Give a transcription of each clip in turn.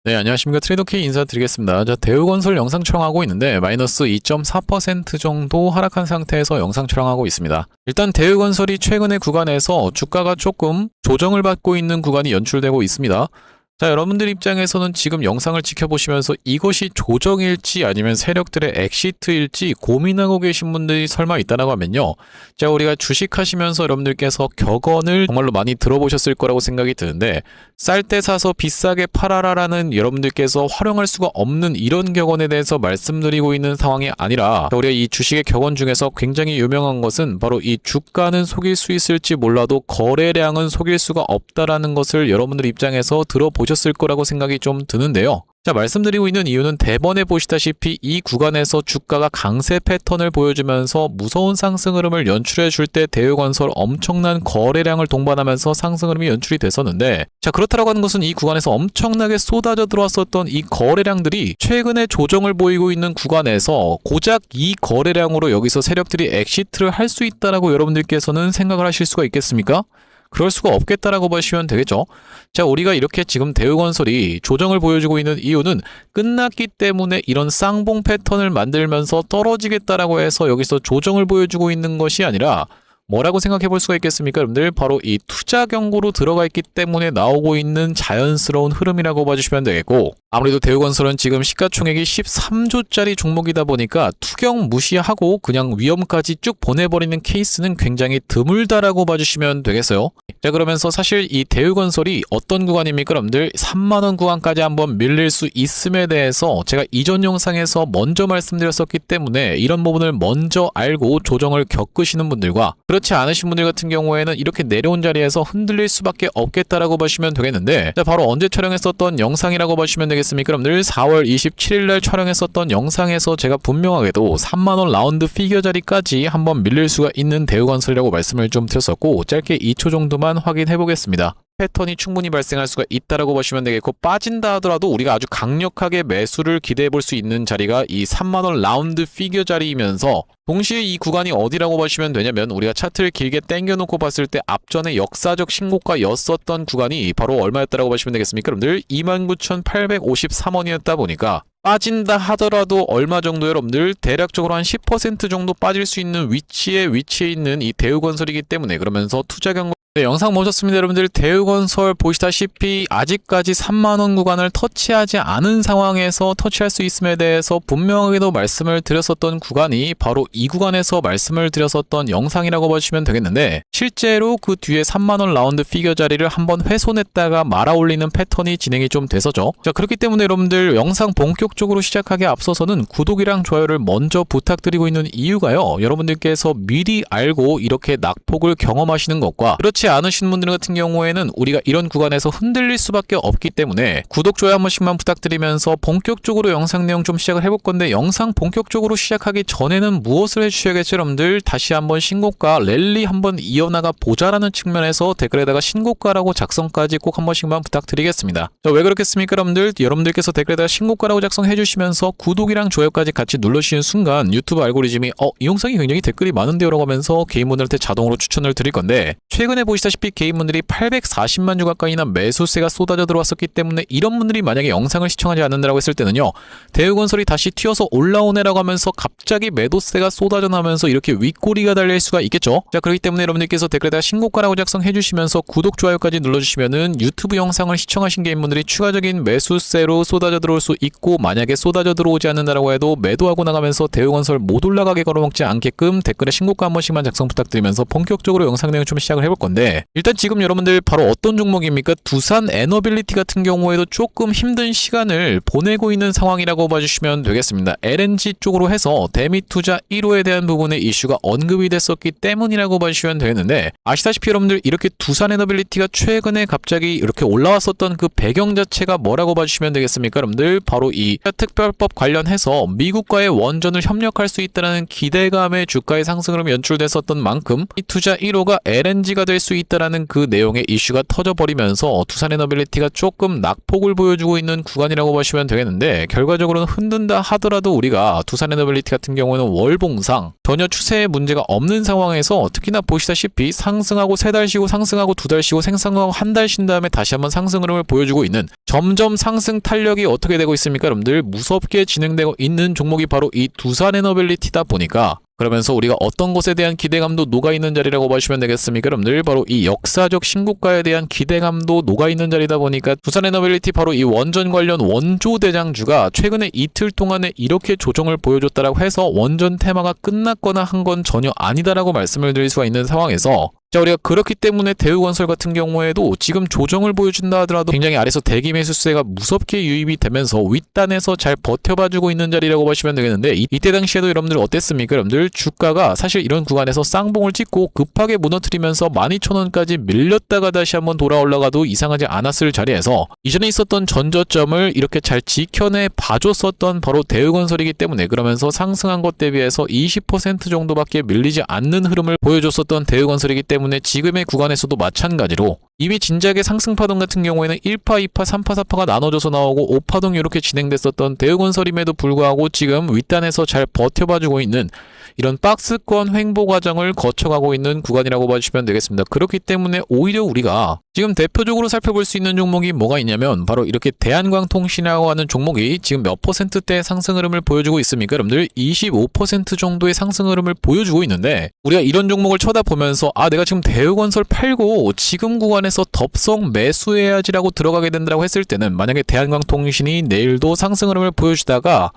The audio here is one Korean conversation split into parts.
네, 안녕하십니까. 트레이더K 인사드리겠습니다. 자, 대우건설 영상 촬영하고 있는데 마이너스 2.4% 정도 하락한 상태에서 영상 촬영하고 있습니다. 일단 대우건설이 최근의 구간에서 주가가 조금 조정을 받고 있는 구간이 연출되고 있습니다. 자, 여러분들 입장에서는 지금 영상을 지켜보시면서 이것이 조정일지 아니면 세력들의 엑시트일지 고민하고 계신 분들이 설마 있다라고 하면요. 자, 우리가 주식하시면서 여러분들께서 격언을 정말로 많이 들어보셨을 거라고 생각이 드는데, 쌀 때 사서 비싸게 팔아라라는 여러분들께서 활용할 수가 없는 이런 격언에 대해서 말씀드리고 있는 상황이 아니라, 우리가 이 주식의 격언 중에서 굉장히 유명한 것은 바로 이 주가는 속일 수 있을지 몰라도 거래량은 속일 수가 없다라는 것을 여러분들 입장에서 들어보셨을 거라고 생각이 좀 드는데요. 자, 말씀드리고 있는 이유는 대번에 보시다시피 이 구간에서 주가가 강세 패턴을 보여주면서 무서운 상승 흐름을 연출해 줄 때 대우건설 엄청난 거래량을 동반하면서 상승 흐름이 연출이 됐었는데, 자, 그렇다라고 하는 것은 이 구간에서 엄청나게 쏟아져 들어왔었던 이 거래량들이 최근에 조정을 보이고 있는 구간에서 고작 이 거래량으로 여기서 세력들이 엑시트를 할 수 있다라고 여러분들께서는 생각을 하실 수가 있겠습니까? 그럴 수가 없겠다라고 보시면 되겠죠. 자, 우리가 이렇게 지금 대우건설이 조정을 보여주고 있는 이유는 끝났기 때문에 이런 쌍봉 패턴을 만들면서 떨어지겠다라고 해서 여기서 조정을 보여주고 있는 것이 아니라 뭐라고 생각해 볼 수가 있겠습니까? 여러분들 바로 이 투자 경고로 들어가 있기 때문에 나오고 있는 자연스러운 흐름이라고 봐주시면 되겠고, 아무래도 대우건설은 지금 시가총액이 13조짜리 종목이다 보니까 투경 무시하고 그냥 위험까지 쭉 보내버리는 케이스는 굉장히 드물다라고 봐주시면 되겠어요. 자, 그러면서 사실 이 대우건설이 어떤 구간입니까? 여러분들 3만원 구간까지 한번 밀릴 수 있음에 대해서 제가 이전 영상에서 먼저 말씀드렸었기 때문에 이런 부분을 먼저 알고 조정을 겪으시는 분들과 그렇지 않으신 분들 같은 경우에는 이렇게 내려온 자리에서 흔들릴 수밖에 없겠다라고 보시면 되겠는데, 자, 바로 언제 촬영했었던 영상이라고 보시면 되겠습니까? 여러분들 4월 27일날 촬영했었던 영상에서 제가 분명하게도 3만원 라운드 피겨 자리까지 한번 밀릴 수가 있는 대우건설이라고 말씀을 좀 드렸었고, 짧게 2초 정도만 확인해 보겠습니다. 패턴이 충분히 발생할 수가 있다라고 보시면 되겠고, 빠진다 하더라도 우리가 아주 강력하게 매수를 기대해 볼 수 있는 자리가 이 3만원 라운드 피겨 자리이면서, 동시에 이 구간이 어디라고 보시면 되냐면 우리가 차트를 길게 당겨놓고 봤을 때 앞전에 역사적 신고가였었던 구간이 바로 얼마였다라고 보시면 되겠습니까? 여러분들 29,853원이었다 보니까 빠진다 하더라도 얼마 정도 여러분들 대략적으로 한 10% 정도 빠질 수 있는 위치에 있는 이 대우건설이기 때문에, 그러면서 투자 경고 네, 영상 보셨습니다. 여러분들 대우건설 보시다시피 아직까지 3만원 구간을 터치하지 않은 상황에서 터치할 수 있음에 대해서 분명하게도 말씀을 드렸었던 구간이 바로 이 구간에서 말씀을 드렸었던 영상이라고 보시면 되겠는데, 실제로 그 뒤에 3만원 라운드 피겨 자리를 한번 훼손했다가 말아 올리는 패턴이 진행이 좀 돼서죠. 자, 그렇기 때문에 여러분들 영상 본격적으로 시작하기 앞서서는 구독이랑 좋아요를 먼저 부탁드리고 있는 이유가요, 여러분들께서 미리 알고 이렇게 낙폭을 경험하시는 것과 그렇지 않으신 분들 같은 경우에는 우리가 이런 구간에서 흔들릴 수밖에 없기 때문에 구독, 좋아요 한 번씩만 부탁드리면서 본격적으로 영상 내용 좀 시작을 해볼 건데, 영상 본격적으로 시작하기 전에는 무엇을 해주셔야겠죠? 여러분들 다시 한번 신고가 랠리 한번 이어나가 보자라는 측면에서 댓글에다가 신고가라고 작성까지 꼭 한 번씩만 부탁드리겠습니다. 자, 왜 그렇겠습니까? 여러분들께서 댓글에다가 신고가라고 작성해 주시면서 구독이랑 좋아요까지 같이 눌러주시는 순간 유튜브 알고리즘이 이 영상이 굉장히 댓글이 많은데요 라고 하면서 개인분들한테 자동으로 추천을 드릴 건데, 최근에 보시다시피 개인분들이 840만 주 가까이나 매수세가 쏟아져 들어왔었기 때문에 이런 분들이 만약에 영상을 시청하지 않는다라고 했을 때는요, 대우건설이 다시 튀어서 올라오네라고 하면서 갑자기 매도세가 쏟아져 나면서 이렇게 윗꼬리가 달릴 수가 있겠죠. 자, 그렇기 때문에 여러분들께서 댓글에다가 신고가라고 작성해 주시면서 구독, 좋아요까지 눌러주시면은 유튜브 영상을 시청하신 개인분들이 추가적인 매수세로 쏟아져 들어올 수 있고, 만약에 쏟아져 들어오지 않는다라고 해도 매도하고 나가면서 대우건설 못 올라가게 걸어먹지 않게끔 댓글에 신고가 한 번씩만 작성 부탁드리면서 본격적으로 영상 내용 좀 시작을 해볼 건데, 일단 지금 여러분들 바로 어떤 종목입니까? 두산 에너빌리티 같은 경우에도 조금 힘든 시간을 보내고 있는 상황이라고 봐주시면 되겠습니다. LNG 쪽으로 해서 대미투자 1호에 대한 부분의 이슈가 언급이 됐었기 때문이라고 봐주시면 되겠는데, 아시다시피 여러분들 이렇게 두산 에너빌리티가 최근에 갑자기 이렇게 올라왔었던 그 배경 자체가 뭐라고 봐주시면 되겠습니까? 여러분들 바로 이 특별법 관련해서 미국과의 원전을 협력할 수 있다는 기대감에 주가의 상승으로 연출됐었던 만큼 이 투자 1호가 LNG가 될 수 있다라는 그 내용의 이슈가 터져버리면서 두산에너빌리티가 조금 낙폭을 보여주고 있는 구간이라고 보시면 되겠는데, 결과적으로는 흔든다 하더라도 우리가 두산에너빌리티 같은 경우에는 월봉상 전혀 추세에 문제가 없는 상황에서 특히나 보시다시피 상승하고 3달 쉬고 상승하고 2달 쉬고 생성하고 1달 쉰 다음에 다시 한번 상승 흐름을 보여주고 있는, 점점 상승 탄력이 어떻게 되고 있습니까? 여러분들 무섭게 진행되고 있는 종목이 바로 이 두산에너빌리티다 보니까, 그러면서 우리가 어떤 것에 대한 기대감도 녹아있는 자리라고 보시면 되겠습니까? 여러분들 바로 이 역사적 신고가에 대한 기대감도 녹아있는 자리다 보니까 두산에너빌리티 바로 이 원전 관련 원조 대장주가 최근에 이틀 동안에 이렇게 조정을 보여줬다라고 해서 원전 테마가 끝났거나 한 건 전혀 아니다라고 말씀을 드릴 수가 있는 상황에서, 자, 우리가 그렇기 때문에 대우건설 같은 경우에도 지금 조정을 보여준다 하더라도 굉장히 아래서 대기 매수세가 무섭게 유입이 되면서 윗단에서 잘 버텨봐주고 있는 자리라고 보시면 되겠는데, 이때 당시에도 여러분들 어땠습니까? 여러분들 주가가 사실 이런 구간에서 쌍봉을 찍고 급하게 무너뜨리면서 12,000원까지 밀렸다가 다시 한번 돌아 올라가도 이상하지 않았을 자리에서 이전에 있었던 전저점을 이렇게 잘 지켜내 봐줬었던 바로 대우건설이기 때문에, 그러면서 상승한 것 대비해서 20% 정도밖에 밀리지 않는 흐름을 보여줬었던 대우건설이기 때문에 지금의 구간에서도 마찬가지로 이미 진작에 상승파동 같은 경우에는 1파, 2파, 3파, 4파가 나눠져서 나오고 5파동 이렇게 진행됐었던 대우건설임에도 불구하고 지금 윗단에서 잘 버텨봐주고 있는 이런 박스권 횡보 과정을 거쳐가고 있는 구간이라고 봐주시면 되겠습니다. 그렇기 때문에 오히려 우리가 지금 대표적으로 살펴볼 수 있는 종목이 뭐가 있냐면 바로 이렇게 대한광통신이라고 하는 종목이 지금 몇 %대 상승 흐름을 보여주고 있습니까? 여러분들 25% 정도의 상승 흐름을 보여주고 있는데, 우리가 이런 종목을 쳐다보면서 내가 지금 대우건설 팔고 지금 구간에서 덥석 매수해야지라고 들어가게 된다고 했을 때는, 만약에 대한광통신이 내일도 상승 흐름을 보여주다가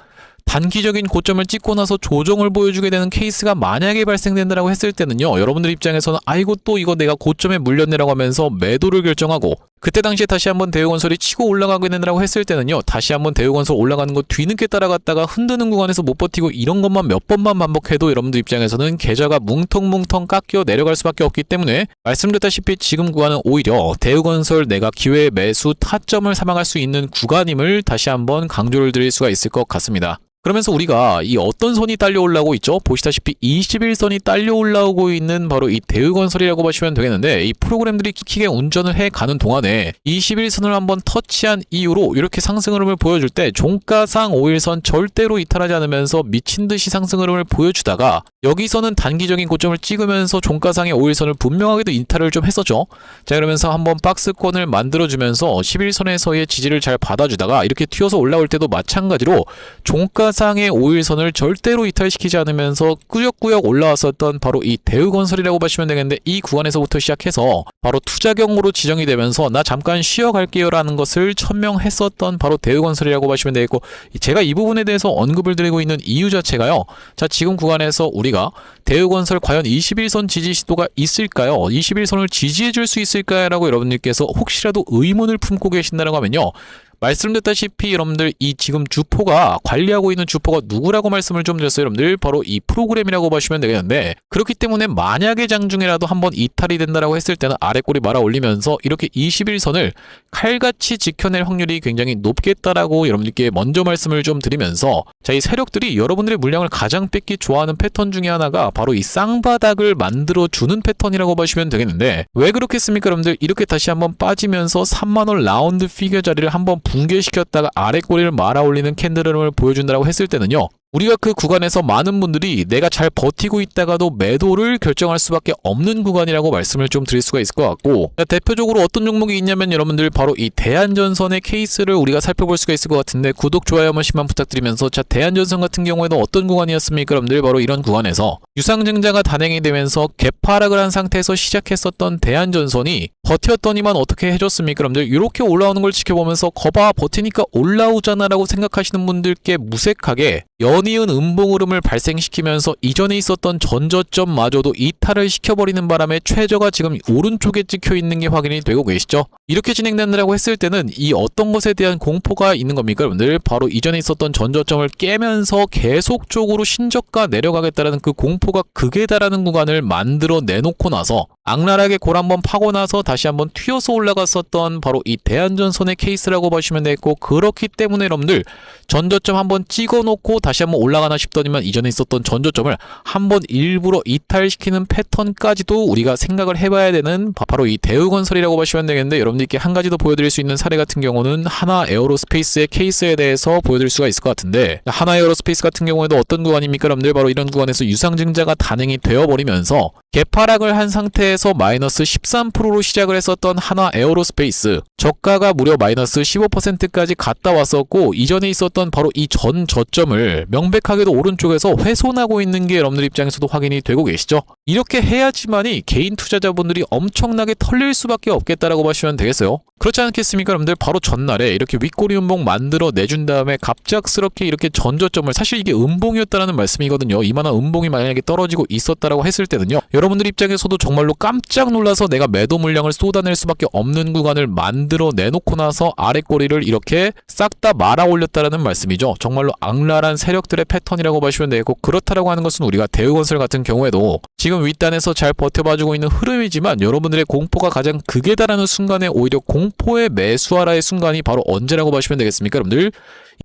단기적인 고점을 찍고 나서 조정을 보여주게 되는 케이스가 만약에 발생된다고 했을 때는요, 여러분들 입장에서는 아이고 또 이거 내가 고점에 물렸네라고 하면서 매도를 결정하고, 그때 당시에 다시 한번 대우건설이 치고 올라가게 된다고 했을 때는요, 다시 한번 대우건설 올라가는 거 뒤늦게 따라갔다가 흔드는 구간에서 못 버티고 이런 것만 몇 번만 반복해도 여러분들 입장에서는 계좌가 뭉텅뭉텅 깎여 내려갈 수밖에 없기 때문에, 말씀드렸다시피 지금 구간은 오히려 대우건설 내가 기회 매수 타점을 삼아갈 수 있는 구간임을 다시 한번 강조를 드릴 수가 있을 것 같습니다. 그러면서 우리가 이 어떤 선이 딸려 올라오고 있죠? 보시다시피 21선이 딸려 올라오고 있는 바로 이 대우건설이라고 보시면 되겠는데, 이 프로그램들이 킥킥에 운전을 해가는 동안에 21선을 한번 터치한 이후로 이렇게 상승 흐름을 보여줄 때 종가상 5일선 절대로 이탈하지 않으면서 미친듯이 상승 흐름을 보여주다가 여기서는 단기적인 고점을 찍으면서 종가상의 5일선을 분명하게도 이탈을 좀 했었죠. 자, 그러면서 한번 박스권을 만들어주면서 11선에서의 지지를 잘 받아주다가 이렇게 튀어서 올라올 때도 마찬가지로 종가상의 5일선을 절대로 이탈시키지 않으면서 꾸역꾸역 올라왔었던 바로 이 대우건설이라고 보시면 되겠는데, 이 구간에서부터 시작해서 바로 투자경으로 지정이 되면서 나 잠깐 쉬어갈게요 라는 것을 천명했었던 바로 대우건설이라고 보시면 되겠고, 제가 이 부분에 대해서 언급을 드리고 있는 이유 자체가요, 자, 지금 구간에서 우리가 대우건설 과연 21선 지지 시도가 있을까요? 21선을 지지해 줄 수 있을까요? 라고 여러분들께서 혹시라도 의문을 품고 계신다고 하면요, 말씀드렸다시피 여러분들 이 지금 주포가 관리하고 있는 주포가 누구라고 말씀을 좀 드렸어요. 여러분들 바로 이 프로그램이라고 보시면 되겠는데, 그렇기 때문에 만약에 장중이라도 한번 이탈이 된다라고 했을 때는 아래꼬리 말아 올리면서 이렇게 21선을 칼같이 지켜낼 확률이 굉장히 높겠다라고 여러분들께 먼저 말씀을 좀 드리면서, 자, 이 세력들이 여러분들의 물량을 가장 뺏기 좋아하는 패턴 중에 하나가 바로 이 쌍바닥을 만들어주는 패턴이라고 보시면 되겠는데, 왜 그렇겠습니까? 여러분들 이렇게 다시 한번 빠지면서 3만원 라운드 피겨 자리를 한번 붕괴시켰다가 아래꼬리를 말아 올리는 캔들 흐름을 보여준다고 했을 때는요, 우리가 그 구간에서 많은 분들이 내가 잘 버티고 있다가도 매도를 결정할 수밖에 없는 구간이라고 말씀을 좀 드릴 수가 있을 것 같고, 대표적으로 어떤 종목이 있냐면 여러분들 바로 이 대한전선의 케이스를 우리가 살펴볼 수가 있을 것 같은데, 구독, 좋아요 한 번씩만 부탁드리면서, 자, 대한전선 같은 경우에도 어떤 구간이었습니까? 여러분들 바로 이런 구간에서 유상증자가 단행이 되면서 개파락을 한 상태에서 시작했었던 대한전선이 버텼더니만 어떻게 해줬습니까? 여러분들 이렇게 올라오는 걸 지켜보면서 거봐 버티니까 올라오잖아 라고 생각하시는 분들께 무색하게 연이은 음봉 흐름을 발생시키면서 이전에 있었던 전저점마저도 이탈을 시켜버리는 바람에 최저가 지금 오른쪽에 찍혀 있는 게 확인이 되고 계시죠? 이렇게 진행된다고 했을 때는 이 어떤 것에 대한 공포가 있는 겁니까 여러분들? 바로 이전에 있었던 전저점을 깨면서 계속적으로 신저가 내려가겠다라는 그 공포가 극에 달하는 구간을 만들어 내놓고 나서 악랄하게 골 한번 파고 나서 다시 한번 튀어서 올라갔었던 바로 이 대한전선의 케이스라고 보시면 되겠고, 그렇기 때문에 여러분들 전저점 한번 찍어놓고 다시 한번 올라가나 싶더니만 이전에 있었던 전저점을 한번 일부러 이탈시키는 패턴까지도 우리가 생각을 해봐야 되는 바로 이 대우건설이라고 보시면 되겠는데, 여러분들께 한 가지 더 보여드릴 수 있는 사례 같은 경우는 하나 에어로스페이스의 케이스에 대해서 보여드릴 수가 있을 것 같은데, 하나 에어로스페이스 같은 경우에도 어떤 구간입니까 여러분들? 바로 이런 구간에서 유상증자가 단행이 되어버리면서 개파락을 한 상태에서 마이너스 13%로 시작을 했었던 하나 에어로스페이스, 저가가 무려 마이너스 15%까지 갔다 왔었고, 이전에 있었던 바로 이 전 저점을 명백하게도 오른쪽에서 훼손하고 있는 게 여러분들 입장에서도 확인이 되고 계시죠? 이렇게 해야지만이 개인 투자자분들이 엄청나게 털릴 수밖에 없겠다라고 보시면 되겠어요. 그렇지 않겠습니까 여러분들? 바로 전날에 이렇게 윗꼬리 음봉 만들어 내준 다음에 갑작스럽게 이렇게 전저점을, 사실 이게 음봉이었다라는 말씀이거든요. 이만한 음봉이 만약에 떨어지고 있었다라고 했을 때는요, 여러분들 입장에서도 정말로 깜짝 놀라서 내가 매도 물량을 쏟아낼 수밖에 없는 구간을 만들어 내놓고 나서 아랫꼬리를 이렇게 싹 다 말아 올렸다라는 말씀이죠. 정말로 악랄한 세력들의 패턴이라고 보시면 되고, 그렇다라고 하는 것은 우리가 대우건설 같은 경우에도 지금 윗단에서 잘 버텨봐주고 있는 흐름이지만, 여러분들의 공포가 가장 극에 달하는 순간에 오히려 공포의 매수하라의 순간이 바로 언제라고 보시면 되겠습니까 여러분들?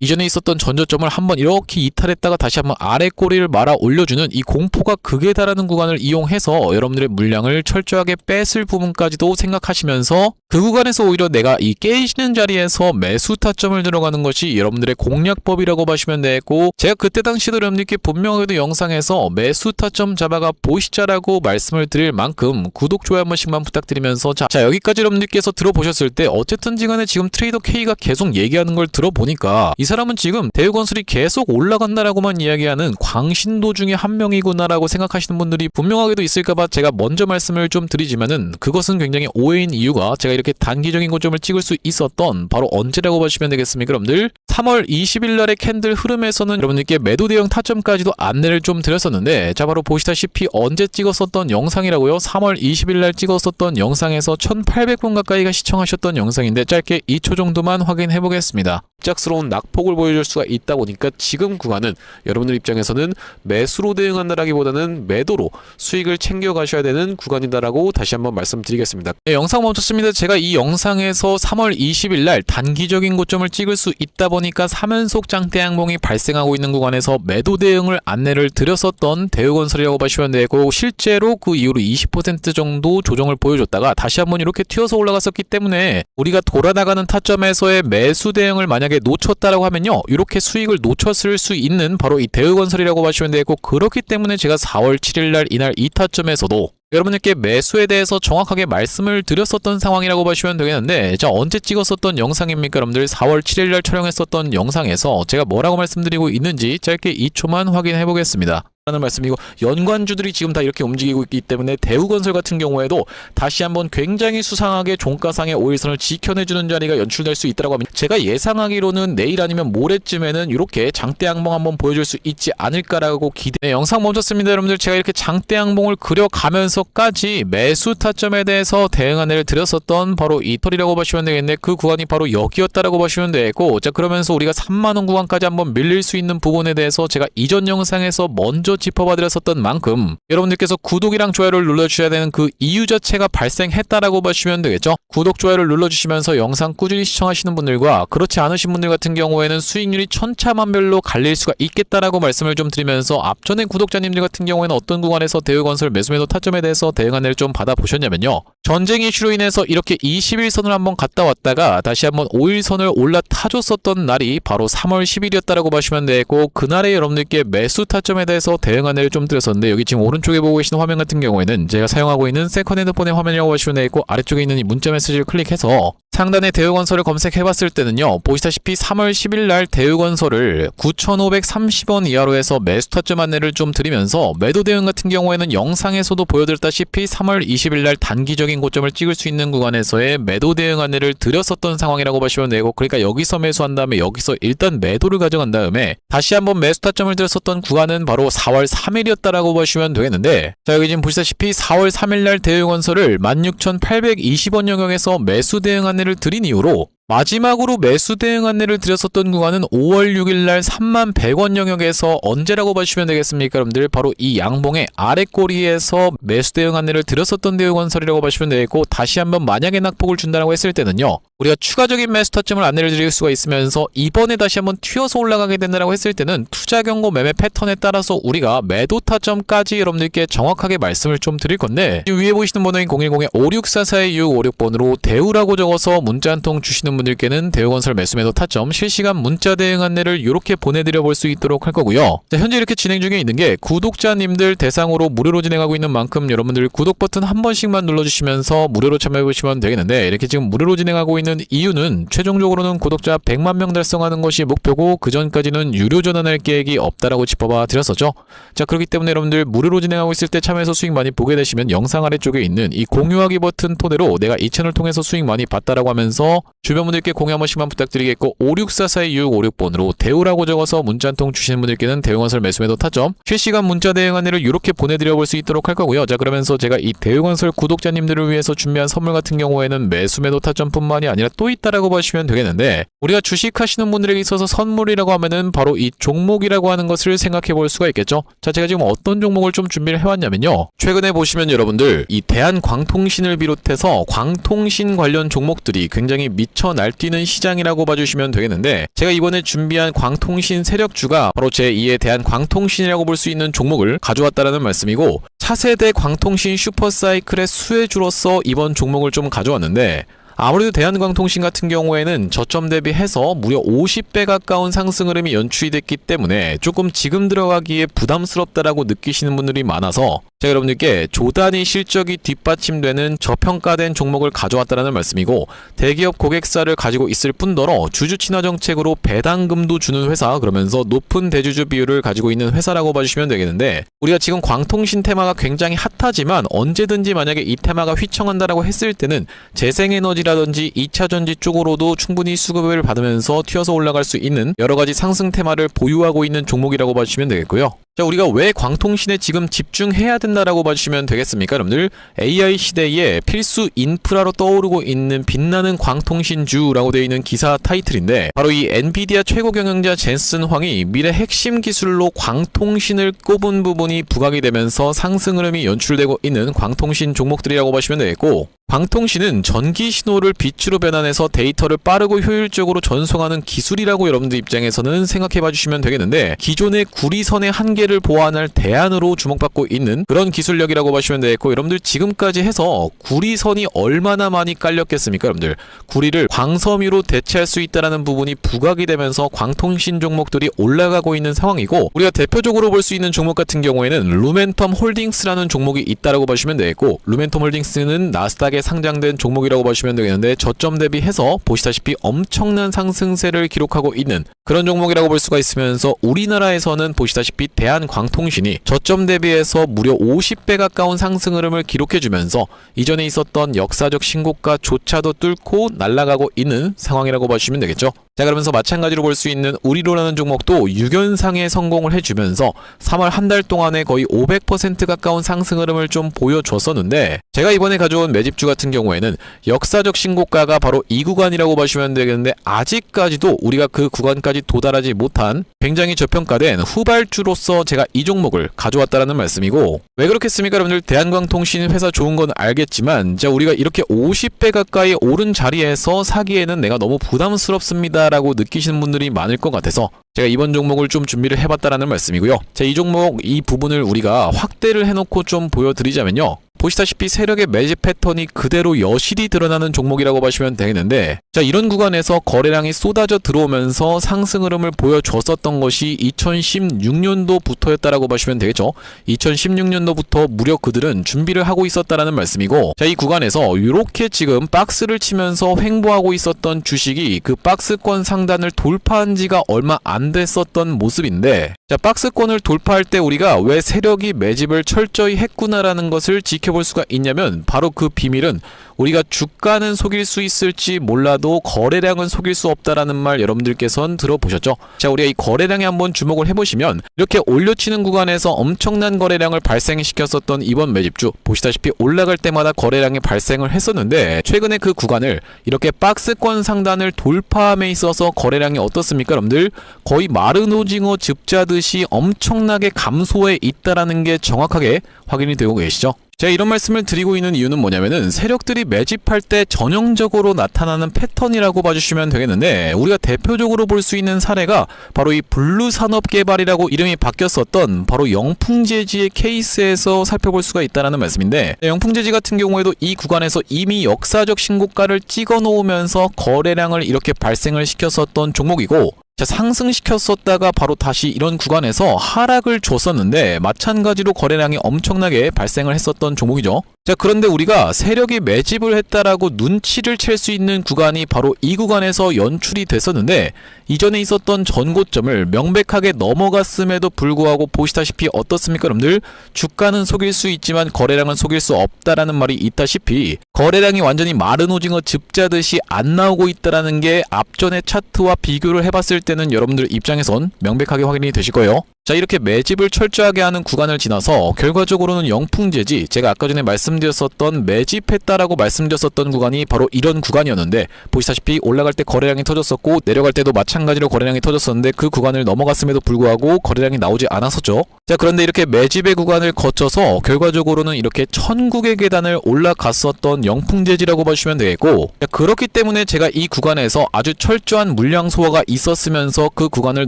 이전에 있었던 전저점을 한번 이렇게 이탈했다가 다시 한번 아래 꼬리를 말아 올려주는 이 공포가 극에 달하는 구간을 이용해서 여러분들의 물량을 철저하게 뺐을 부분까지도 생각하시면서, 그 구간에서 오히려 내가 이 깨지는 자리에서 매수 타점을 들어가는 것이 여러분들의 공략법이라고 보시면 되고, 제가 그때 당시도 여러분들께 분명하게도 영상에서 매수 타점 잡아가 보시자라고 말씀을 드릴 만큼 구독, 좋아요 한 번씩만 부탁드리면서, 자 여기까지 여러분들께서 들어보셨을 때 어쨌든지 간에 지금 트레이더 K가 계속 얘기하는 걸 들어보니까 이 사람은 지금 대우건설이 계속 올라간다라고만 이야기하는 광신도 중에 한 명이구나라고 생각하시는 분들이 분명하게도 있을까봐 제가 먼저 말씀을 좀 드리지만은, 그것은 굉장히 오해인 이유가, 제가 이렇게 단기적인 고점을 찍을 수 있었던 바로 언제라고 보시면 되겠습니까 여러분들? 3월 20일 날의 캔들 흐름에서는 여러분들께 매도 대응 타점까지도 안내를 좀 드렸었는데, 자 바로 보시다시피 언제 찍었었던 영상이라고요? 3월 20일 날 찍었었던 영상에서 1800분 가까이가 시청하셨던 영상인데, 짧게 2초 정도만 확인해 보겠습니다. 갑작스러운 낙폭을 보여줄 수가 있다 보니까 지금 구간은 여러분들 입장에서는 매수로 대응한다라기보다는 매도로 수익을 챙겨 가셔야 되는 구간이다라고 다시 한번 말씀드리겠습니다. 네, 영상 멈췄습니다. 제가 이 영상에서 3월 20일 날 단기적인 고점을 찍을 수 있다 보니까 3연속 장대 양봉이 발생하고 있는 구간에서 매도 대응을 안내를 드렸었던 대우건설이라고 보시면 되고, 실제로 그 이후로 20% 정도 조정을 보여줬다가 다시 한번 이렇게 튀어서 올라갔었기 때문에, 우리가 돌아나가는 타점에서의 매수 대응을 만약에 놓쳤다라고 하면요, 이렇게 수익을 놓쳤을 수 있는 바로 이 대우건설이라고 보시면 되고, 그렇기 때문에 제가 4월 7일 날 이날 이 타점에서도 여러분들께 매수에 대해서 정확하게 말씀을 드렸었던 상황이라고 보시면 되겠는데, 자 언제 찍었었던 영상입니까 여러분들? 4월 7일 날 촬영했었던 영상에서 제가 뭐라고 말씀드리고 있는지 짧게 2초만 확인해 보겠습니다. 라는 말씀이고, 연관주들이 지금 다 이렇게 움직이고 있기 때문에 대우건설 같은 경우에도 다시 한번 굉장히 수상하게 종가상의 5일선을 지켜내주는 자리가 연출될 수 있다고 합니다. 제가 예상하기로는 내일 아니면 모레쯤에는 이렇게 장대 양봉 한번 보여줄 수 있지 않을까라고 기대. 영상 멈췄습니다 여러분들. 제가 이렇게 장대 양봉을 그려가면서까지 매수 타점에 대해서 대응 안내를 드렸었던 바로 이 털이라고 보시면 되겠네. 그 구간이 바로 여기였다라고 보시면 되고, 자 그러면서 우리가 3만원 구간까지 한번 밀릴 수 있는 부분에 대해서 제가 이전 영상에서 먼저 짚어봐드렸었던 만큼 여러분들께서 구독이랑 좋아요를 눌러주셔야 되는 그 이유 자체가 발생했다라고 보시면 되겠죠. 구독, 좋아요를 눌러주시면서 영상 꾸준히 시청하시는 분들과 그렇지 않으신 분들 같은 경우에는 수익률이 천차만별로 갈릴 수가 있겠다라고 말씀을 좀 드리면서, 앞전에 구독자님들 같은 경우에는 어떤 구간에서 대우건설 매수매도 타점에 대해서 대응 안내를 좀 받아보셨냐면요, 전쟁 이슈로 인해서 이렇게 21선을 한번 갔다 왔다가 다시 한번 5일선을 올라타줬었던 날이 바로 3월 10일이었다라고 보시면 되고, 그날에 여러분들께 매수 타점에 대해서 대응 안내를 좀 드렸었는데, 여기 지금 오른쪽에 보고 계시는 화면 같은 경우에는 제가 사용하고 있는 세컨 핸드폰의 화면이라고 보시면 되고, 아래쪽에 있는 이 문자 메시지를 클릭해서 상단에 대우건설을 검색해봤을 때는요, 보시다시피 3월 10일 날 대우건설을 9,530원 이하로 해서 매수 타점 안내를 좀 드리면서 매도 대응 같은 경우에는 영상에서도 보여드렸다시피 3월 20일 날 단기적인 고점을 찍을 수 있는 구간에서의 매도 대응 안내를 드렸었던 상황이라고 보시면 되고, 그러니까 여기서 매수한 다음에 여기서 일단 매도를 가져간 다음에 다시 한번 매수 타점을 드렸었던 구간은 바로 4월 3일이었다라고 보시면 되겠는데, 자, 여기 지금 보시다시피 4월 3일 날 대우건설을 16,820원 영역에서 매수 대응 안내를 드린 이후로 마지막으로 매수 대응 안내를 드렸었던 구간은 5월 6일 날 31,100원 영역에서 언제라고 보시면 되겠습니까? 여러분들 바로 이 양봉의 아랫꼬리에서 매수 대응 안내를 드렸었던 대우건설이라고 보시면 되겠고, 다시 한번 만약에 낙폭을 준다라고 했을 때는요, 우리가 추가적인 매수 타점을 안내를 드릴 수가 있으면서 이번에 다시 한번 튀어서 올라가게 된다라고 했을 때는 투자 경고 매매 패턴에 따라서 우리가 매도 타점까지 여러분들께 정확하게 말씀을 좀 드릴 건데, 위에 보시는 번호인 010-5644-656번으로 대우라고 적어서 문자 한 통 주시는 분들께는 대우건설 매수 매도 타점 실시간 문자 대응 안내를 이렇게 보내드려 볼 수 있도록 할 거고요. 자, 현재 이렇게 진행 중에 있는 게 구독자님들 대상으로 무료로 진행하고 있는 만큼 여러분들 구독 버튼 한 번씩만 눌러주시면서 무료로 참여해 보시면 되겠는데, 이렇게 지금 무료로 진행하고 있는 이유는 최종적으로는 구독자 100만 명 달성하는 것이 목표고, 그 전까지는 유료 전환할 계획이 없다라고 짚어봐 드렸었죠. 자, 그렇기 때문에 여러분들 무료로 진행하고 있을 때 참여해서 수익 많이 보게 되시면 영상 아래쪽에 있는 이 공유하기 버튼 토대로 내가 이 채널 통해서 수익 많이 봤다라고 하면서 주변 분들께 공유 한 번씩만 부탁드리겠고, 56442-656번으로 대우라고 적어서 문자 한 통 주시는 분들께는 대우건설 매수 매도 타점 실시간 문자 대응 안내를 이렇게 보내드려 볼 수 있도록 할 거고요. 자, 그러면서 제가 이 대우건설 구독자님들을 위해서 준비한 선물 같은 경우에는 매수 매도 타점뿐만이 아니라 또 있다라고 보시면 되겠는데, 우리가 주식하시는 분들에게 있어서 선물이라고 하면은 바로 이 종목이라고 하는 것을 생각해 볼 수가 있겠죠. 자, 제가 지금 어떤 종목을 좀 준비를 해왔냐면요, 최근에 보시면 여러분들 이 대한광통신을 비롯해서 광통신 관련 종목들이 굉장히 미쳐 날뛰는 시장이라고 봐주시면 되겠는데, 제가 이번에 준비한 광통신 세력주가 바로 제2의 대한광통신이라고 볼 수 있는 종목을 가져왔다라는 말씀이고, 차세대 광통신 슈퍼사이클의 수혜주로서 이번 종목을 좀 가져왔는데, 아무래도 대한광통신 같은 경우에는 저점 대비해서 무려 50배 가까운 상승 흐름이 연출이 됐기 때문에 조금 지금 들어가기에 부담스럽다라고 느끼시는 분들이 많아서 제가 여러분들께 조단위 실적이 뒷받침되는 저평가된 종목을 가져왔다는 말씀이고, 대기업 고객사를 가지고 있을 뿐더러 주주 친화 정책으로 배당금도 주는 회사, 그러면서 높은 대주주 비율을 가지고 있는 회사라고 봐주시면 되겠는데, 우리가 지금 광통신 테마가 굉장히 핫하지만 언제든지 만약에 이 테마가 휘청한다라고 했을 때는 재생에너지라든지 2차전지 쪽으로도 충분히 수급을 받으면서 튀어서 올라갈 수 있는 여러가지 상승 테마를 보유하고 있는 종목이라고 봐주시면 되겠고요. 자, 우리가 왜 광통신에 지금 집중해야 된다라고 봐주시면 되겠습니까? 여러분들 AI 시대에 필수 인프라로 떠오르고 있는 빛나는 광통신주라고 되어 있는 기사 타이틀인데, 바로 이 엔비디아 최고 경영자 젠슨 황이 미래 핵심 기술로 광통신을 꼽은 부분이 부각이 되면서 상승 흐름이 연출되고 있는 광통신 종목들이라고 보시면 되겠고, 광통신은 전기 신호를 빛으로 변환해서 데이터를 빠르고 효율적으로 전송하는 기술이라고 여러분들 입장에서는 생각해 봐주시면 되겠는데, 기존의 구리선의 한계를 보완할 대안으로 주목받고 있는 그런 기술력이라고 보시면 되겠고, 여러분들 지금까지 해서 구리선이 얼마나 많이 깔렸겠습니까? 여러분들 구리를 광섬유로 대체할 수 있다는 부분이 부각이 되면서 광통신 종목들이 올라가고 있는 상황이고, 우리가 대표적으로 볼 수 있는 종목 같은 경우에는 루멘텀 홀딩스라는 종목이 있다라고 보시면 되겠고, 루멘텀 홀딩스는 나스닥에 상장된 종목이라고 보시면 되겠는데, 저점 대비해서 보시다시피 엄청난 상승세를 기록하고 있는 그런 종목이라고 볼 수가 있으면서, 우리나라에서는 보시다시피 대한광통신이 저점 대비해서 무려 50배 가까운 상승 흐름을 기록해주면서 이전에 있었던 역사적 신고가조차도 뚫고 날아가고 있는 상황이라고 보시면 되겠죠. 자, 그러면서 마찬가지로 볼 수 있는 우리로라는 종목도 6연상에 성공을 해주면서 3월 한 달 동안에 거의 500% 가까운 상승 흐름을 좀 보여줬었는데, 제가 이번에 가져온 매집주 같은 경우에는 역사적 신고가가 바로 이 구간이라고 보시면 되겠는데, 아직까지도 우리가 그 구간까지 도달하지 못한 굉장히 저평가된 후발주로서 제가 이 종목을 가져왔다라는 말씀이고, 왜 그렇겠습니까? 여러분들 대한광통신 회사 좋은 건 알겠지만, 자, 우리가 이렇게 50배 가까이 오른 자리에서 사기에는 내가 너무 부담스럽습니다 라고 느끼시는 분들이 많을 것 같아서 제가 이번 종목을 좀 준비를 해봤다라는 말씀이고요. 자, 이 종목 이 부분을 우리가 확대를 해놓고 좀 보여드리자면요. 보시다시피 세력의 매집 패턴이 그대로 여실히 드러나는 종목이라고 보시면 되겠는데, 자, 이런 구간에서 거래량이 쏟아져 들어오면서 상승 흐름을 보여줬었던 것이 2016년도부터였다라고 보시면 되겠죠. 2016년도부터 무려 그들은 준비를 하고 있었다라는 말씀이고, 자, 이 구간에서 이렇게 지금 박스를 치면서 횡보하고 있었던 주식이 그 박스권 상단을 돌파한 지가 얼마 안 됐었던 모습인데, 자, 박스권을 돌파할 때 우리가 왜 세력이 매집을 철저히 했구나라는 것을 지켜볼 수가 있냐면, 바로 그 비밀은 우리가 주가는 속일 수 있을지 몰라도 거래량은 속일 수 없다라는 말 여러분들께서는 들어보셨죠? 자, 우리가 이 거래량에 한번 주목을 해보시면 이렇게 올려치는 구간에서 엄청난 거래량을 발생시켰었던 이번 매집주, 보시다시피 올라갈 때마다 거래량이 발생을 했었는데, 최근에 그 구간을 이렇게 박스권 상단을 돌파함에 있어서 거래량이 어떻습니까 여러분들? 거의 마른 오징어 즙자듯이 엄청나게 감소해 있다라는 게 정확하게 확인이 되고 계시죠? 제가 이런 말씀을 드리고 있는 이유는 뭐냐면은 세력들이 매집할 때 전형적으로 나타나는 패턴이라고 봐주시면 되겠는데, 우리가 대표적으로 볼 수 있는 사례가 바로 이 블루산업개발이라고 이름이 바뀌었었던 바로 영풍재지의 케이스에서 살펴볼 수가 있다는 말씀인데, 영풍재지 같은 경우에도 이 구간에서 이미 역사적 신고가를 찍어 놓으면서 거래량을 이렇게 발생을 시켰었던 종목이고, 자, 상승시켰었다가 바로 다시 이런 구간에서 하락을 줬었는데 마찬가지로 거래량이 엄청나게 발생을 했었던 종목이죠. 자, 그런데 우리가 세력이 매집을 했다라고 눈치를 챌 수 있는 구간이 바로 이 구간에서 연출이 됐었는데, 이전에 있었던 전고점을 명백하게 넘어갔음에도 불구하고 보시다시피 어떻습니까 여러분들? 주가는 속일 수 있지만 거래량은 속일 수 없다라는 말이 있다시피 거래량이 완전히 마른 오징어 즙자듯이 안 나오고 있다라는 게 앞전의 차트와 비교를 해봤을 때는 여러분들 입장에선 명백하게 확인이 되실 거예요. 자, 이렇게 매집을 철저하게 하는 구간을 지나서 결과적으로는 영풍재지, 제가 아까 전에 말씀드렸었던 매집했다라고 말씀드렸었던 구간이 바로 이런 구간이었는데, 보시다시피 올라갈 때 거래량이 터졌었고 내려갈 때도 마찬가지로 거래량이 터졌었는데 그 구간을 넘어갔음에도 불구하고 거래량이 나오지 않았었죠. 자, 그런데 이렇게 매집의 구간을 거쳐서 결과적으로는 이렇게 천국의 계단을 올라갔었던 영풍재지라고 보시면 되겠고, 자, 그렇기 때문에 제가 이 구간에서 아주 철저한 물량 소화가 있었으면서 그 구간을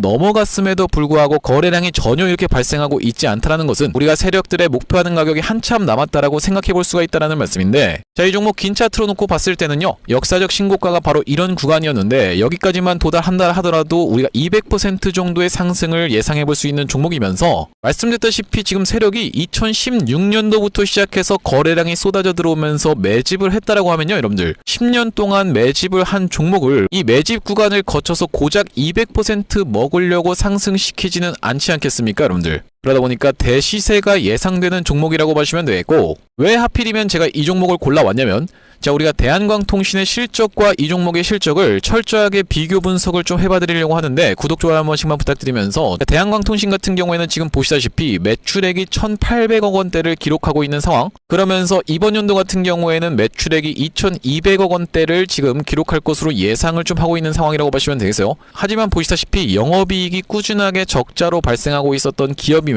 넘어갔음에도 불구하고 거래량이 전혀 이렇게 발생하고 있지 않다라는 것은 우리가 세력들의 목표하는 가격이 한참 남았다라고 생각해 볼 수가 있다라는 말씀인데, 자, 이 종목 긴 차트로 놓고 봤을 때는요, 역사적 신고가가 바로 이런 구간이었는데 여기까지만 도달한다 하더라도 우리가 200% 정도의 상승을 예상해 볼 수 있는 종목이면서, 말씀드렸다시피 지금 세력이 2016년도부터 시작해서 거래량이 쏟아져 들어오면서 매집을 했다라고 하면요 여러분들, 10년 동안 매집을 한 종목을 이 매집 구간을 거쳐서 고작 200% 먹으려고 상승시키지는 않지 않겠습니까 여러분들? 그러다 보니까 대시세가 예상되는 종목이라고 보시면 되겠고, 왜 하필이면 제가 이 종목을 골라왔냐면, 자, 우리가 대한광통신의 실적과 이 종목의 실적을 철저하게 비교 분석을 좀 해봐드리려고 하는데 구독, 좋아요 한 번씩만 부탁드리면서, 대한광통신 같은 경우에는 지금 보시다시피 매출액이 1,800억 원대를 기록하고 있는 상황, 그러면서 이번 연도 같은 경우에는 매출액이 2,200억 원대를 지금 기록할 것으로 예상을 좀 하고 있는 상황이라고 보시면 되겠어요. 하지만 보시다시피 영업이익이 꾸준하게 적자로 발생하고 있었던 기업이면서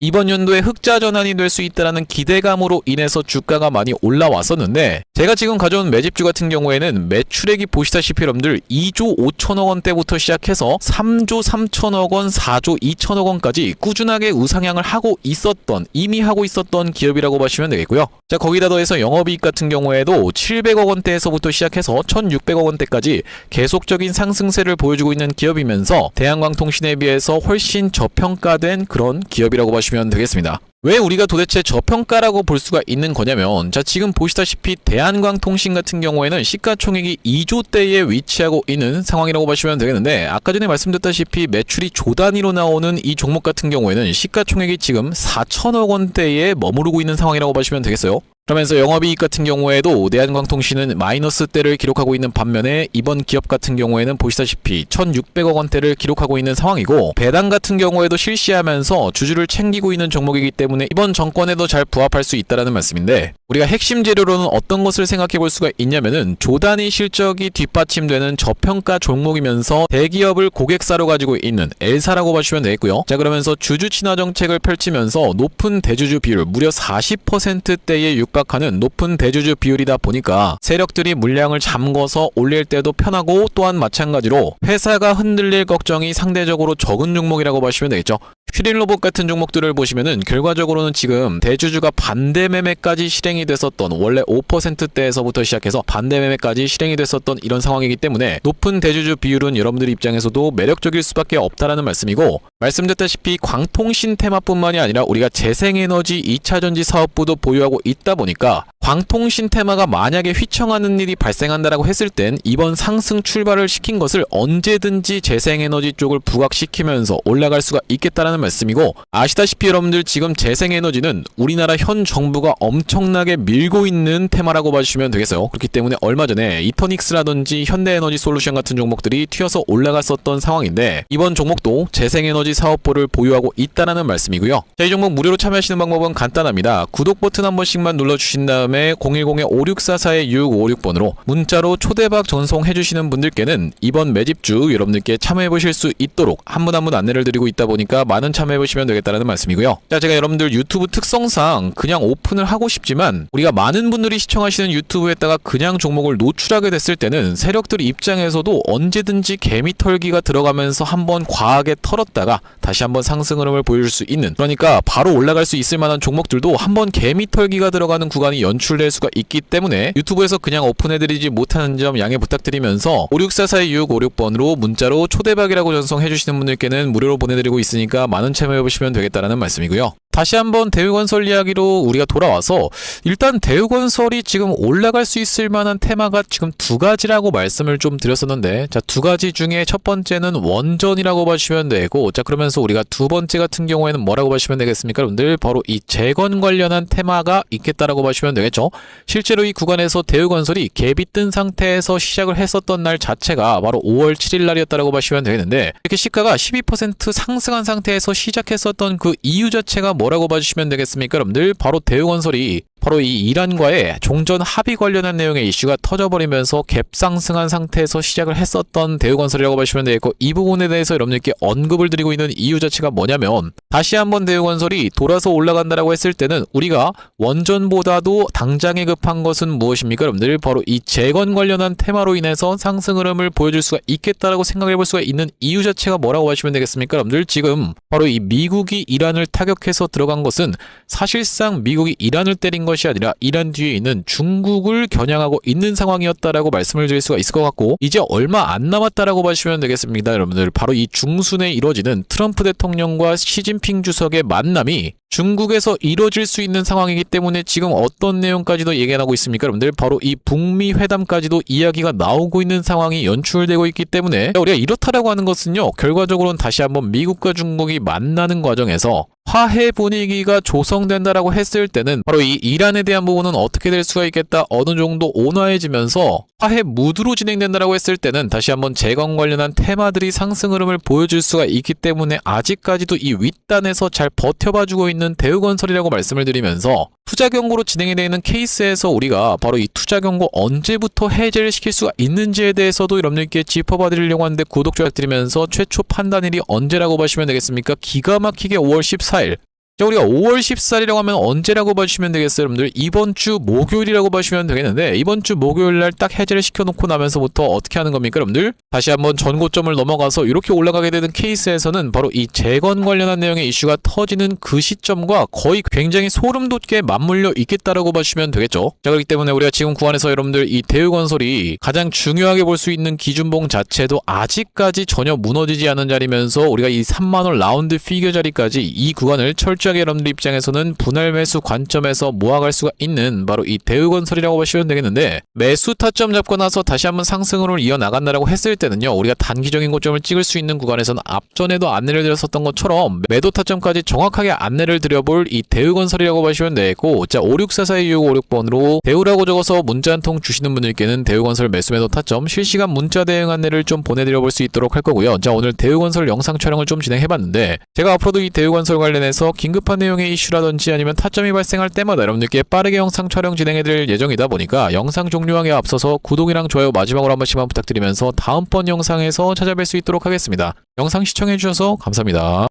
이번 연도에 흑자 전환이 될 수 있다는 기대감으로 인해서 주가가 많이 올라왔었는데, 제가 지금 가져온 매집주 같은 경우에는 매출액이 보시다시피 여러분들 2조 5천억 원대부터 시작해서 3조 3천억 원, 4조 2천억 원까지 꾸준하게 우상향을 하고 있었던, 이미 하고 있었던 기업이라고 보시면 되겠고요. 자, 거기다 더해서 영업이익 같은 경우에도 700억 원대에서부터 시작해서 1,600억 원대까지 계속적인 상승세를 보여주고 있는 기업이면서 대한광통신에 비해서 훨씬 저평가된 그런 기업이라고 보시면 되겠습니다. 왜 우리가 도대체 저평가라고 볼 수가 있는 거냐면, 자, 지금 보시다시피 대한광통신 같은 경우에는 시가총액이 2조대에 위치하고 있는 상황이라고 보시면 되겠는데, 아까 전에 말씀드렸다시피 매출이 조 단위로 나오는 이 종목 같은 경우에는 시가총액이 지금 4천억 원대에 머무르고 있는 상황이라고 보시면 되겠어요. 그러면서 영업이익 같은 경우에도 대한광통신은 마이너스대를 기록하고 있는 반면에 이번 기업 같은 경우에는 보시다시피 1,600억 원대를 기록하고 있는 상황이고, 배당 같은 경우에도 실시하면서 주주를 챙기고 있는 종목이기 때문에 이번 정권에도 잘 부합할 수 있다는 말씀인데, 우리가 핵심 재료로는 어떤 것을 생각해 볼 수가 있냐면은 조단위 실적이 뒷받침되는 저평가 종목이면서 대기업을 고객사로 가지고 있는 L사라고 보시면 되겠고요. 자, 그러면서 주주 친화 정책을 펼치면서 높은 대주주 비율 무려 40%대에 육박 육박하는 높은 대주주 비율이다 보니까 세력들이 물량을 잠궈서 올릴 때도 편하고, 또한 마찬가지로 회사가 흔들릴 걱정이 상대적으로 적은 종목이라고 보시면 되겠죠. 슈릴로봇 같은 종목들을 보시면은 결과적으로는 지금 대주주가 반대 매매까지 실행이 됐었던, 원래 5%대에서부터 시작해서 반대 매매까지 실행이 됐었던 이런 상황이기 때문에 높은 대주주 비율은 여러분들 입장에서도 매력적일 수밖에 없다라는 말씀이고, 말씀드렸다시피 광통신 테마뿐만이 아니라 우리가 재생에너지 2차전지 사업부도 보유하고 있다 보니까 광통신 테마가 만약에 휘청하는 일이 발생한다라고 했을 땐 이번 상승 출발을 시킨 것을 언제든지 재생에너지 쪽을 부각시키면서 올라갈 수가 있겠다라는 말씀이고, 아시다시피 여러분들 지금 재생에너지는 우리나라 현 정부가 엄청나게 밀고 있는 테마라고 봐주시면 되겠어요. 그렇기 때문에 얼마 전에 이터닉스라든지 현대에너지 솔루션 같은 종목들이 튀어서 올라갔었던 상황인데, 이번 종목도 재생에너지 사업부를 보유하고 있다라는 말씀이고요. 자, 이 종목 무료로 참여하시는 방법은 간단합니다. 구독 버튼 한 번씩만 눌러주신 다음에 010-5644-6556번으로 문자로 초대박 전송해주시는 분들께는 이번 매집주 여러분들께 참여해보실 수 있도록 한 분 한 분 안내를 드리고 있다 보니까 많은 참여해보시면 되겠다는 말씀이고요. 자, 제가 여러분들 유튜브 특성상 그냥 오픈을 하고 싶지만, 우리가 많은 분들이 시청하시는 유튜브에다가 그냥 종목을 노출하게 됐을 때는 세력들 입장에서도 언제든지 개미털기가 들어가면서 한번 과하게 털었다가 다시 한번 상승 흐름을 보여줄 수 있는, 그러니까 바로 올라갈 수 있을 만한 종목들도 한번 개미털기가 들어가는 구간이 연출될 수가 있기 때문에 유튜브에서 그냥 오픈해드리지 못하는 점 양해 부탁드리면서 564-4656번으로 문자로 초대박이라고 전송해주시는 분들께는 무료로 보내드리고 있으니까 많은 참여해보시면 되겠다라는 말씀이고요. 다시 한번 대우건설 이야기로 우리가 돌아와서, 일단 대우건설이 지금 올라갈 수 있을 만한 테마가 지금 두 가지라고 말씀을 좀 드렸었는데, 자, 두 가지 중에 첫 번째는 원전이라고 봐주시면 되고, 자, 그러면서 우리가 두 번째 같은 경우에는 뭐라고 봐주시면 되겠습니까? 여러분들 바로 이 재건 관련한 테마가 있겠다라고 봐주시면 되겠죠. 실제로 이 구간에서 대우건설이 갭이 뜬 상태에서 시작을 했었던 날 자체가 바로 5월 7일 날이었다라고 봐주시면 되겠는데, 이렇게 시가가 12% 상승한 상태에서 시작했었던 그 이유 자체가 뭐라고 봐주시면 되겠습니까? 여러분들 바로 대우건설이 바로 이 이란과의 종전 합의 관련한 내용의 이슈가 터져버리면서 갭 상승한 상태에서 시작을 했었던 대우건설이라고 보시면 되겠고, 이 부분에 대해서 여러분들께 언급을 드리고 있는 이유 자체가 뭐냐면, 다시 한번 대우건설이 돌아서 올라간다라고 했을 때는 우리가 원전보다도 당장에 급한 것은 무엇입니까? 여러분들 바로 이 재건 관련한 테마로 인해서 상승 흐름을 보여줄 수가 있겠다라고 생각해 볼 수가 있는 이유 자체가 뭐라고 하시면 되겠습니까? 여러분들 지금 바로 이 미국이 이란을 타격해서 들어간 것은 사실상 미국이 이란을 때린 것이 아니라 이란 뒤에 있는 중국을 겨냥하고 있는 상황이었다라고 말씀을 드릴 수가 있을 것 같고, 이제 얼마 안 남았다라고 보시면 되겠습니다. 여러분들 바로 이 중순에 이뤄지는 트럼프 대통령과 시진핑 주석의 만남이 중국에서 이뤄질 수 있는 상황이기 때문에 지금 어떤 내용까지도 얘기하고 있습니까? 여러분들 바로 이 북미 회담까지도 이야기가 나오고 있는 상황이 연출되고 있기 때문에, 우리가 이렇다라고 하는 것은요, 결과적으로는 다시 한번 미국과 중국이 만나는 과정에서 화해 분위기가 조성된다라고 했을 때는 바로 이 이란에 대한 부분은 어떻게 될 수가 있겠다, 어느 정도 온화해지면서 화해 무드로 진행된다라고 했을 때는 다시 한번 재건 관련한 테마들이 상승 흐름을 보여줄 수가 있기 때문에, 아직까지도 이 윗단에서 잘 버텨봐주고 있는 대우건설이라고 말씀을 드리면서, 투자 경고로 진행이 되어 있는 케이스에서 우리가 바로 이 투자 경고 언제부터 해제를 시킬 수가 있는지에 대해서도 여러분들께 짚어봐 드리려고 하는데, 구독 부탁드리면서 최초 판단일이 언제라고 보시면 되겠습니까? 기가 막히게 5월 14일. 자, 우리가 5월 14일이라고 하면 언제라고 봐주시면 되겠어요? 여러분들 이번 주 목요일이라고 봐주시면 되겠는데, 이번 주 목요일날 딱 해제를 시켜놓고 나면서부터 어떻게 하는 겁니까? 여러분들 다시 한번 전고점을 넘어가서 이렇게 올라가게 되는 케이스에서는 바로 이 재건 관련한 내용의 이슈가 터지는 그 시점과 거의 굉장히 소름 돋게 맞물려 있겠다라고 봐주시면 되겠죠. 자, 그렇기 때문에 우리가 지금 구간에서 여러분들 이 대우건설이 가장 중요하게 볼 수 있는 기준봉 자체도 아직까지 전혀 무너지지 않은 자리면서, 우리가 이 3만원 라운드 피겨 자리까지 이 구간을 철저하게 여러분들 입장에서는 분할 매수 관점에서 모아갈 수가 있는 바로 이 대우건설이라고 보시면 되겠는데, 매수 타점 잡고 나서 다시 한번 상승으로 이어나간다라고 했을 때는요, 우리가 단기적인 고점을 찍을 수 있는 구간에서는 앞전에도 안내를 드렸었던 것처럼 매도 타점까지 정확하게 안내를 드려볼 이 대우건설이라고 보시면 되고, 자, 564-2656번으로 대우라고 적어서 문자 한 통 주시는 분들께는 대우건설 매수 매도 타점 실시간 문자 대응 안내를 좀 보내드려 볼 수 있도록 할 거고요. 자, 오늘 대우건설 영상 촬영을 좀 진행해봤는데, 제가 앞으로도 이 대우건설 관련해서 긴급한 내용의 이슈라든지 아니면 타점이 발생할 때마다 여러분들께 빠르게 영상 촬영 진행해드릴 예정이다 보니까, 영상 종료하기에 앞서서 구독이랑 좋아요 마지막으로 한 번씩만 부탁드리면서 다음번 영상에서 찾아뵐 수 있도록 하겠습니다. 영상 시청해주셔서 감사합니다.